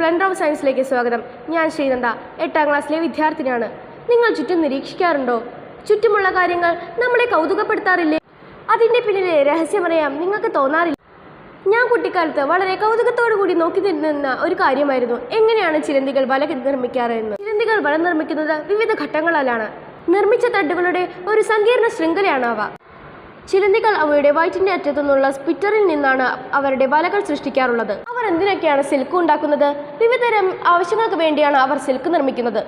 Splendor of സയൻസിലേക്ക് സ്വാഗതം. ഞാൻ ശ്രീനന്ദ, 8ാം ക്ലാസ്സിലെ വിദ്യാർത്ഥിനിയാണ്. നിങ്ങൾ ചുറ്റും നിരീക്ഷിക്കാറുണ്ടോ? ചുറ്റുമുള്ള കാര്യങ്ങൾ നമ്മളെ കൗതുകപ്പെടുത്താറില്ലേ? അതിൻ്റെ പിന്നിലെ രഹസ്യമറിയാം നിങ്ങൾക്ക് തോന്നാറില്ല? ഞാൻ കുട്ടിക്കാലത്ത് വളരെ കൗതുകത്തോടു കൂടി നോക്കി നിന്ന ഒരു കാര്യമായിരുന്നു എങ്ങനെയാണ് ചിലന്തികൾ വല നിർമ്മിക്കാറ് എന്ന്. ചിലന്തികൾ വല നിർമ്മിക്കുന്നത് വിവിധ ഘട്ടങ്ങളിലാണ്. നിർമ്മിച്ച തട്ടുകളുടെ ഒരു സങ്കീർണ ശൃംഖലയാണ് അവ. ചിലന്തികൾ അവയുടെ വയറ്റിൻ്റെ അറ്റത്തുനിന്നുള്ള സ്പിറ്ററിൽ നിന്നാണ് അവരുടെ വലകൾ സൃഷ്ടിക്കാറുള്ളത്. അവർ എന്തിനൊക്കെയാണ് സിൽക്ക് ഉണ്ടാക്കുന്നത്? വിവിധതരം ആവശ്യങ്ങൾക്ക് വേണ്ടിയാണ് അവർ സിൽക്ക് നിർമ്മിക്കുന്നത്.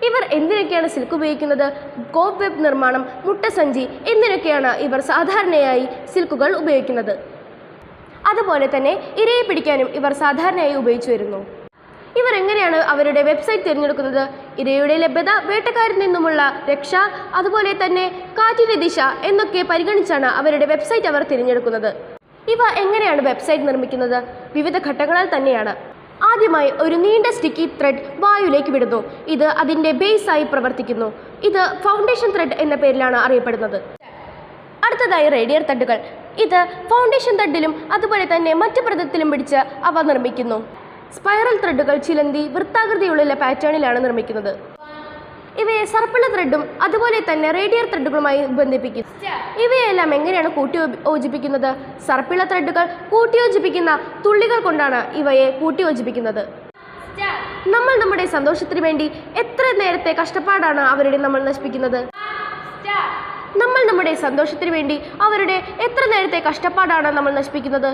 ഇവർ എന്തിനൊക്കെയാണ് സിൽക്ക് ഉപയോഗിക്കുന്നത്? കോപ്പ് വെബ് നിർമ്മാണം, മുട്ടസഞ്ചി എന്നിവയൊക്കെയാണ് ഇവർ സാധാരണയായി സിൽക്കുകൾ ഉപയോഗിക്കുന്നത്. അതുപോലെ തന്നെ ഇരയെ പിടിക്കാനും ഇവർ സാധാരണയായി ഉപയോഗിച്ചു വരുന്നു. ഇവർ എങ്ങനെയാണ് അവരുടെ വെബ്സൈറ്റ് തിരഞ്ഞെടുക്കുന്നത്? ഇരയുടെ ലഭ്യത, വേട്ടക്കാരിൽ നിന്നുമുള്ള രക്ഷ, അതുപോലെ തന്നെ കാറ്റിൻ്റെ ദിശ എന്നൊക്കെ പരിഗണിച്ചാണ് അവരുടെ വെബ്സൈറ്റ് അവർ തിരഞ്ഞെടുക്കുന്നത്. ഇവ എങ്ങനെയാണ് വെബ്സൈറ്റ് നിർമ്മിക്കുന്നത്? വിവിധ ഘട്ടങ്ങളാൽ തന്നെയാണ്. ആദ്യമായി ഒരു നീണ്ട സ്റ്റിക്കി ത്രെഡ് വായുവിലേക്ക് വിടുന്നു. ഇത് അതിൻ്റെ ബേസായി പ്രവർത്തിക്കുന്നു. ഇത് ഫൗണ്ടേഷൻ ത്രെഡ് എന്ന പേരിലാണ് അറിയപ്പെടുന്നത്. അടുത്തതായി റേഡിയർ തട്ടുകൾ. ഇത് ഫൗണ്ടേഷൻ തട്ടിലും അതുപോലെ തന്നെ മറ്റു പ്രതലത്തിലും പിടിച്ച് അവ നിർമ്മിക്കുന്നു. സ്പൈറൽ ത്രെഡുകൾ ചിലന്തി വൃത്താകൃതിയുള്ള പാറ്റേണിലാണ് നിർമ്മിക്കുന്നത്. ഇവയെ സർപ്പിള ത്രെഡും അതുപോലെ തന്നെ റേഡിയർ ത്രെഡുകളുമായി ബന്ധിപ്പിക്കുന്നു. ഇവയെല്ലാം എങ്ങനെയാണ് കൂട്ടിയോജിപ്പിക്കുന്നത്? സർപ്പിള ത്രെഡുകൾ കൂട്ടിയോജിപ്പിക്കുന്ന തുള്ളികൾ കൊണ്ടാണ് ഇവയെ കൂട്ടിയോജിപ്പിക്കുന്നത്. നമ്മൾ നമ്മുടെ സന്തോഷത്തിന് വേണ്ടി എത്ര നേരത്തെ കഷ്ടപ്പാടാണ് നമ്മൾ നശിപ്പിക്കുന്നത്? നമ്മൾ നമ്മുടെ സന്തോഷത്തിന് വേണ്ടി അവരുടെ എത്ര നേരത്തെ കഷ്ടപ്പാടാണ് നമ്മൾ നശിപ്പിക്കുന്നത്?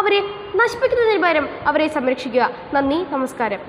അവരെ നശിപ്പിക്കുന്നതിന് പകരം അവരെ സംരക്ഷിക്കുക. നന്ദി, നമസ്കാരം.